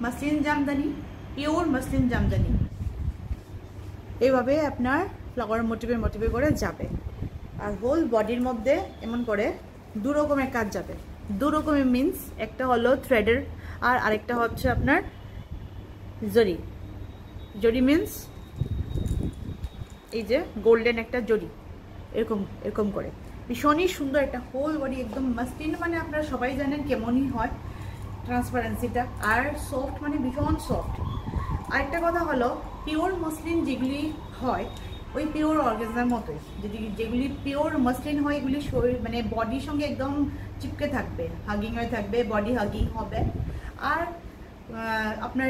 Muslin Jamdani, pure muslin Jamdani. এইভাবে আপনার flower মোটিভে করে যাবে। আর হোল বডির মধ্যে এমন করে দু রকমের কাজ যাবে। দু রকমের মিন্স, একটা হলো থ্রেডের আর আরেকটা হচ্ছে আপনার জরি। জরি মিন্স এই যে গোল্ডেন একটা জরি, এরকম এরকম করে ভীষণই সুন্দর একটা হোল বডি, একদম মাসলিন মানে আপনারা সবাই জানেন কেমনই হয় ট্রান্সপারেন্সিটা, আর সফট মানে ভীষণ সফট। আরেকটা কথা হলো পিওর মসলিন যেগুলি হয় ওই পিওর অর্গানজার মতোই, যেগুলি পিওর মসলিন হয় এগুলি শরীর মানে বডির সঙ্গে একদম চিপকে থাকবে, হাগিং হয়ে থাকবে, বডি হাগিং হবে। আর আপনার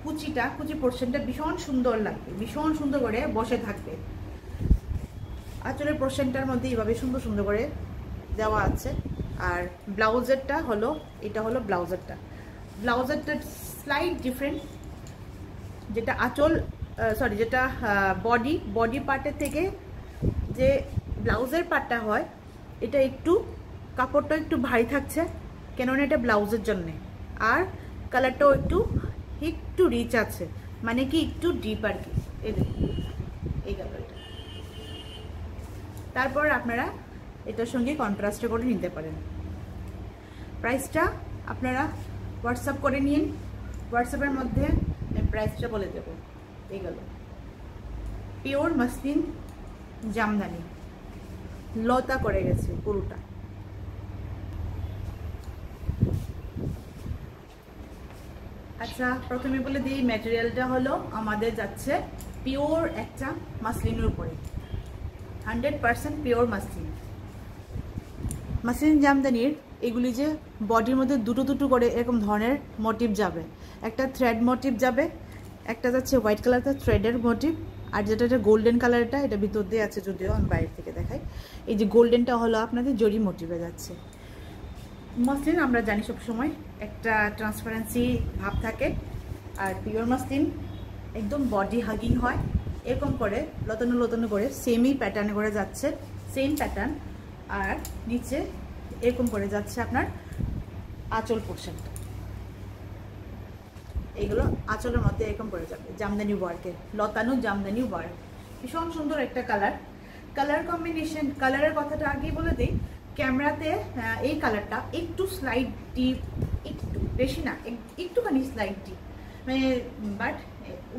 কুচি পোর্শনটা ভীষণ সুন্দর লাগবে, ভীষণ সুন্দর করে বসে থাকবে। আঁচলের পোর্শনটার মধ্যে এইভাবে সুন্দর সুন্দর করে দেওয়া আছে। আর ব্লাউজেরটা হলো, এটা হলো ব্লাউজেরটা স্লাইট ডিফারেন্ট। যেটা আঁচল যেটা বডি পার্টের থেকে যে ব্লাউজের পার্টটা হয়, এটা একটু কাপড়টা একটু ভারী থাকছে, কেননা এটা ব্লাউজের জন্যে। আর কালারটাও একটু রিচ আছে, মানে কি একটু ডিপ আর কি। এই গেল এটা। তারপর আপনারা এটার সঙ্গে কন্ট্রাস্টে করে নিতে পারেন। প্রাইসটা আপনারা হোয়াটসঅ্যাপ করে নিন, হোয়াটসঅ্যাপের মধ্যে আমি প্রাইসটা বলে দেব। এই গেল পিওর মসলিন জামদানি, লতা করে গেছে পুরোটা। আচ্ছা, প্রথমে বলে দিই ম্যাটেরিয়ালটা হলো আমাদের যাচ্ছে পিওর একটা মাসলিনের উপরে, 100% পিওর মাসলিন জামদানির। এগুলি যে বডির মধ্যে দুটো করে এরকম ধরনের মোটিভ যাবে, একটা থ্রেড মোটিভ যাবে, একটা যাচ্ছে হোয়াইট কালারটা থ্রেডের মোটিভ, আর যেটা গোল্ডেন কালারটা এটা ভিতর দিয়ে আছে, যদিও আমি বাইরে থেকে দেখাই। এই যে গোল্ডেনটা হলো আপনাদের জরি মোটিভে যাচ্ছে। মসলিন আমরা জানি সবসময় একটা ট্রান্সপারেন্সি ভাব থাকে, আর পিওর মসলিন একদম বডি হাগিং হয়। এরকম করে লতানো করে সেমই প্যাটার্নে করে যাচ্ছে, সেম প্যাটার্ন। আর নিচে এরকম করে যাচ্ছে আপনার আঁচল পোর্শনটা, এইগুলো আঁচলের মধ্যে এরকম করে যাবে জামদানি ওয়ার্কের, লতানো জামদানি ওয়ার্ক। ভীষণ সুন্দর একটা কালার কম্বিনেশন। কালারের কথাটা আগেই বলে দিই, ক্যামেরাতে এই কালারটা একটু স্লাইট ডিপ, একটু বেশি না, একটুখানি স্লাইট ডিপ,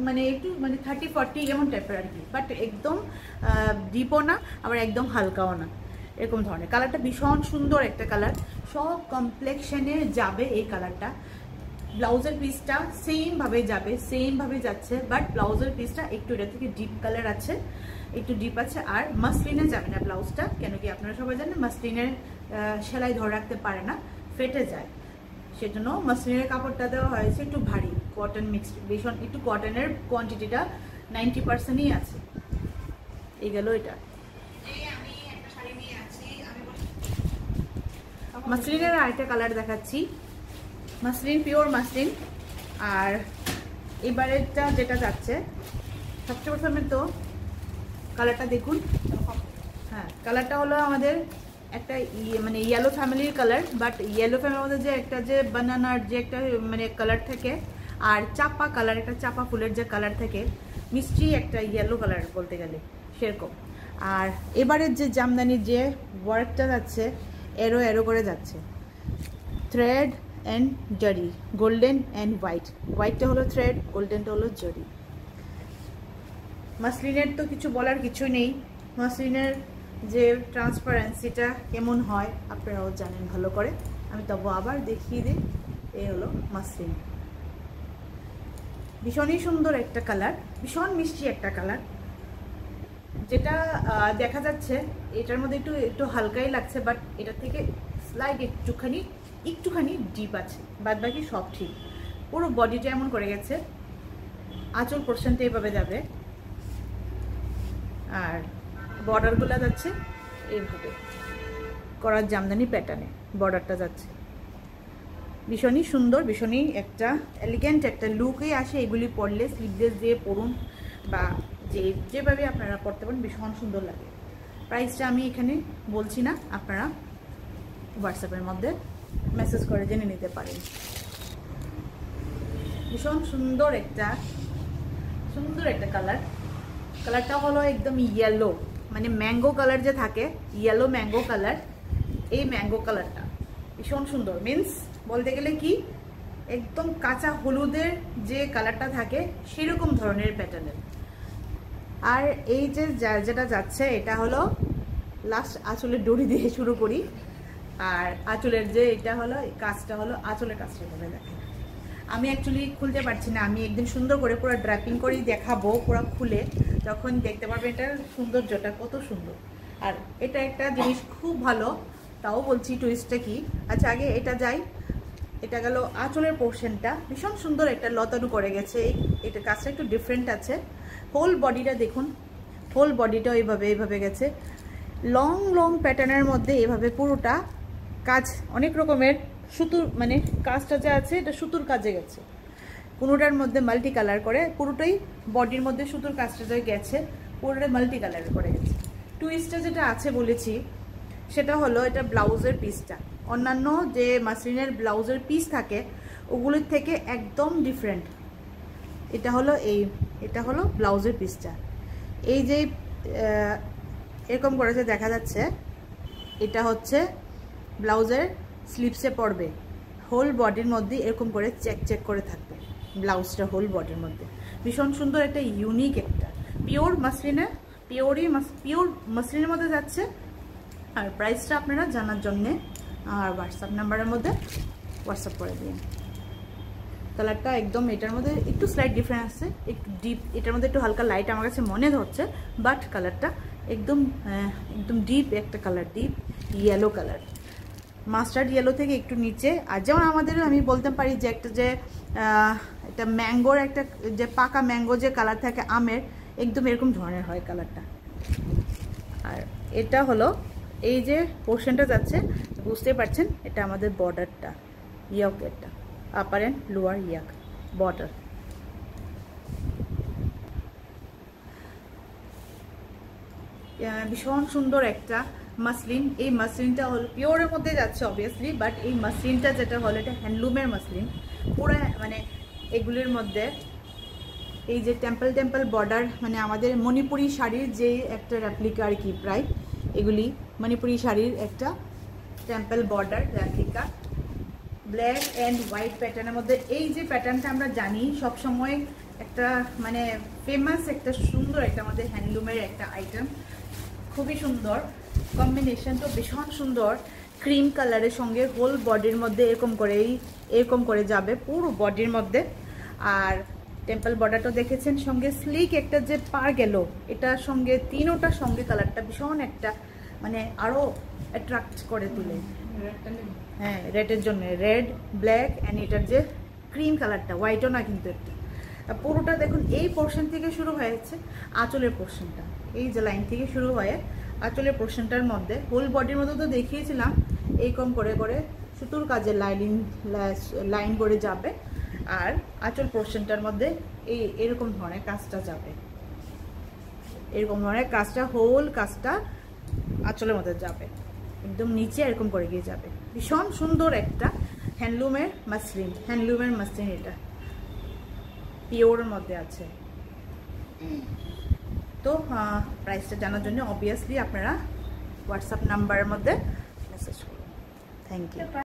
মানে একটু 30-40 এমন টাইপের আর কি, বাট একদম ডিপও না আবার একদম হালকাও না, এরকম ধরনের। কালারটা ভীষণ সুন্দর একটা কালার, সব কমপ্লেক্সনে যাবে এই কালারটা। ব্লাউজের পিসটা সেমভাবে যাচ্ছে, বাট ব্লাউজের পিসটা একটু এটা থেকে ডিপ কালার আছে, একটু ডিপ আছে। আর মাসলিনে যাবে না ব্লাউজটা, কেন কি আপনারা সবাই জানেন মাসলিনের সেলাই ধরে রাখতে পারে না, ফেটে যায়। সেজন্য মাসলিনের কাপড়টা দেওয়া হয়েছে একটু ভারী, কটন মিক্সড, ভীষণ একটু কটনের কোয়ান্টিটিটা 90%ই আছে। এই গেল এটা। মাসলিনের আরেকটা কালার দেখাচ্ছি, মাসলিন পিওর মাসলিন। আর এবারেরটা যেটা যাচ্ছে, সবচেয়ে প্রথমে তো কালারটা দেখুন। হ্যাঁ, কালারটা হলো আমাদের একটা মানে ইয়েলো ফ্যামিলির কালার, বাট ইয়েলো ফ্যামিলির মধ্যে যে একটা যে বানানার যে একটা মানে কালার থাকে, আর চাপা কালার, একটা চাপা ফুলের যে কালার থাকে, মিষ্টি একটা ইয়েলো কালার বলতে গেলে সেরকম। আর এবারের যে জামদানির যে ওয়ার্কটা যাচ্ছে এরো করে যাচ্ছে, থ্রেড অ্যান্ড জরি, গোল্ডেন অ্যান্ড হোয়াইটটা হলো থ্রেড, গোল্ডেনটা হলো জরি। মাসলিনের তো কিছু বলার কিছু নেই, মাসলিনের যে ট্রান্সপারেন্সিটা কেমন হয় আপনারাও জানেন ভালো করে, আমি তবু আবার দেখিয়ে দিই। এই হলো মাসলিন, ভীষণই সুন্দর একটা কালার, ভীষণ মিষ্টি একটা কালার। যেটা দেখা যাচ্ছে এটার মধ্যে একটু হালকাই লাগছে, বাট এটা থেকে স্লাইড একটুখানি ডিপ আছে, বাদ বাকি সব ঠিক। পুরো বডিটা এমন করে গেছে, আঁচল পোর্শনটা এভাবে যাবে, আর বর্ডারগুলো যাচ্ছে এইভাবে করার জামদানি প্যাটার্নে বর্ডারটা যাচ্ছে। ভীষণই সুন্দর, ভীষণই একটা এলিগেন্ট একটা লুকই আসে এগুলি পরলে। স্লিভলেস দিয়ে পরুন বা যেভাবে আপনারা পরতে পারেন, ভীষণ সুন্দর লাগে। প্রাইসটা আমি এখানে বলছি না, আপনারা হোয়াটসঅ্যাপের মধ্যে মেসেজ করে জেনে নিতে পারেন। ভীষণ সুন্দর একটা কালার। কালারটা হলো একদম ইয়েলো, মানে ম্যাঙ্গো কালার যে থাকে, ইয়েলো ম্যাঙ্গো কালার। এই ম্যাঙ্গো কালারটা ভীষণ সুন্দর, মিন্স বলতে গেলে কি একদম কাঁচা হলুদের যে কালারটা থাকে সেরকম ধরনের প্যাটার্নের। আর এই যে যেটা যাচ্ছে এটা হলো লাস্ট আঁচলের ডরি দিয়ে শুরু করি। আর আঁচলের যে এটা হলো কাজটা হলো আঁচলের কাজটা করে দেখেন। আমি অ্যাকচুয়ালি খুলতে পারছি না, আমি একদিন সুন্দর করে পুরো ড্র্যাপিং করেই দেখাবো পুরো খুলে, যখন দেখতে পারবে এটার সৌন্দর্যটা কত সুন্দর। আর এটা একটা জিনিস খুব ভালো, তাও বলছি টুইস্টটা কি। আচ্ছা আগে এটা যাই, এটা গেল আঁচলের পোর্শনটা, ভীষণ সুন্দর একটা লতানো করে গেছে। এটা কাজটা একটু ডিফারেন্ট আছে। হোল বডিটা দেখুন, হোল বডিটাও এইভাবে গেছে লং লং প্যাটার্নের মধ্যে, এভাবে পুরোটা কাজ অনেক রকমের সুতোর, মানে কাজটা যে আছে এটা সুতোর কাজে গেছে। কোনোটার মধ্যে মাল্টি কালার করে, পুরোটাই বডির মধ্যে সুতোর কাজটা যে গেছে পুরোটা মাল্টি কালার করে গেছে। টুইস্টটা যেটা আছে বলেছি সেটা হলো এটা ব্লাউজের পিসটা। অন্যান্য যে মাসলিনের ব্লাউজের পিস থাকে ওগুলোর থেকে একদম ডিফারেন্ট। এটা হলো ব্লাউজের পিসটা। এই যে এরকম করেছে দেখা যাচ্ছে, এটা হচ্ছে ব্লাউজের স্লিপসে পড়বে, হোল বডির মধ্যে এরকম করে চেক করে থাকবে ব্লাউজটা হোল বডির মধ্যে। ভীষণ সুন্দর একটা ইউনিক একটা পিওর মাসলিনের মধ্যে যাচ্ছে। আর প্রাইসটা আপনারা জানার জন্যে আর হোয়াটসঅ্যাপ নাম্বারের মধ্যে হোয়াটসঅ্যাপ করে দিন। কালারটা একদম এটার মধ্যে একটু স্লাইট ডিফারেন্স আছে, একটু ডিপ, এটার মধ্যে একটু হালকা লাইট আমার কাছে মনে হচ্ছে, বাট কালারটা একদম ডিপ একটা colour, deep yellow colour, mustard yellow থেকে একটু নিচে। আর যেমন আমাদের আমি বলতে পারি যে একটা ম্যাঙ্গোর একটা যে পাকা ম্যাঙ্গো যে কালার থাকে আমের, একদম এরকম ধরনের হয় কালারটা। আর এটা হলো এই যে পোর্শনটা যাচ্ছে বুঝতেই পারছেন, এটা আমাদের বর্ডারটা, ইয়কেরটা, আপার অ্যান্ড লোয়ার ইয়াক বর্ডার। ভীষণ সুন্দর একটা মাসলিন। এই মাসলিনটা হলো পিওরের মধ্যে যাচ্ছে অবভিয়াসলি, বাট এই মাসলিনটা যেটা হলো এটা হ্যান্ডলুমের মাসলিন পুরো, মানে এগুলির মধ্যে এই যে টেম্পল বর্ডার, মানে আমাদের মণিপুরি শাড়ির যে একটা রেপ্লিকা আর কি, প্রায় এগুলি মণিপুরি শাড়ির একটা temple border replica, black and white প্যাটার্নের মধ্যে। এই যে প্যাটার্নটা আমরা জানি সবসময় একটা মানে ফেমাস একটা সুন্দর একটা আমাদের হ্যান্ডলুমের একটা আইটেম, খুবই সুন্দর কম্বিনেশন, তো ভীষণ সুন্দর ক্রিম কালারের সঙ্গে হোল বডির মধ্যে এরকম করে যাবে পুরো বডির মধ্যে। আর টেম্পল বর্ডারটা দেখেছেন, সঙ্গে স্লিক একটা যে পার গেল, এটার সঙ্গে তিনোটার সঙ্গে কালারটা ভীষণ একটা মানে আরও অ্যাট্রাক্ট করে তুলে। হ্যাঁ, রেডের জন্য রেড, ব্ল্যাক অ্যান্ড এটার যে ক্রিম কালারটা, হোয়াইটও না কিন্তু একটা। পুরোটা দেখুন এই পোর্শন থেকে শুরু হয়েছে আঁচলের পোর্শনটা, এই যে লাইন থেকে শুরু হয়ে আঁচলের পোর্শনটার মধ্যে হোল বডির মধ্যে তো দেখিয়েছিলাম এইরকম করে সুতোর কাজে লাইন করে যাবে। আর আঁচল পোর্শনটার মধ্যে এরকম ধরনের কাজটা যাবে, এরকম ধরনের কাজটা, হোল কাজটা আঁচলের মধ্যে যাবে, একদম নিচে এরকম করে গিয়ে যাবে। ভীষণ সুন্দর একটা হ্যান্ডলুমের মাসলিন, এটা পিওরের মধ্যে আছে। তো প্রাইসটা জানার জন্য অবভিয়াসলি আপনারা হোয়াটসঅ্যাপ নাম্বারের মধ্যে মেসেজ করুন। Thank you.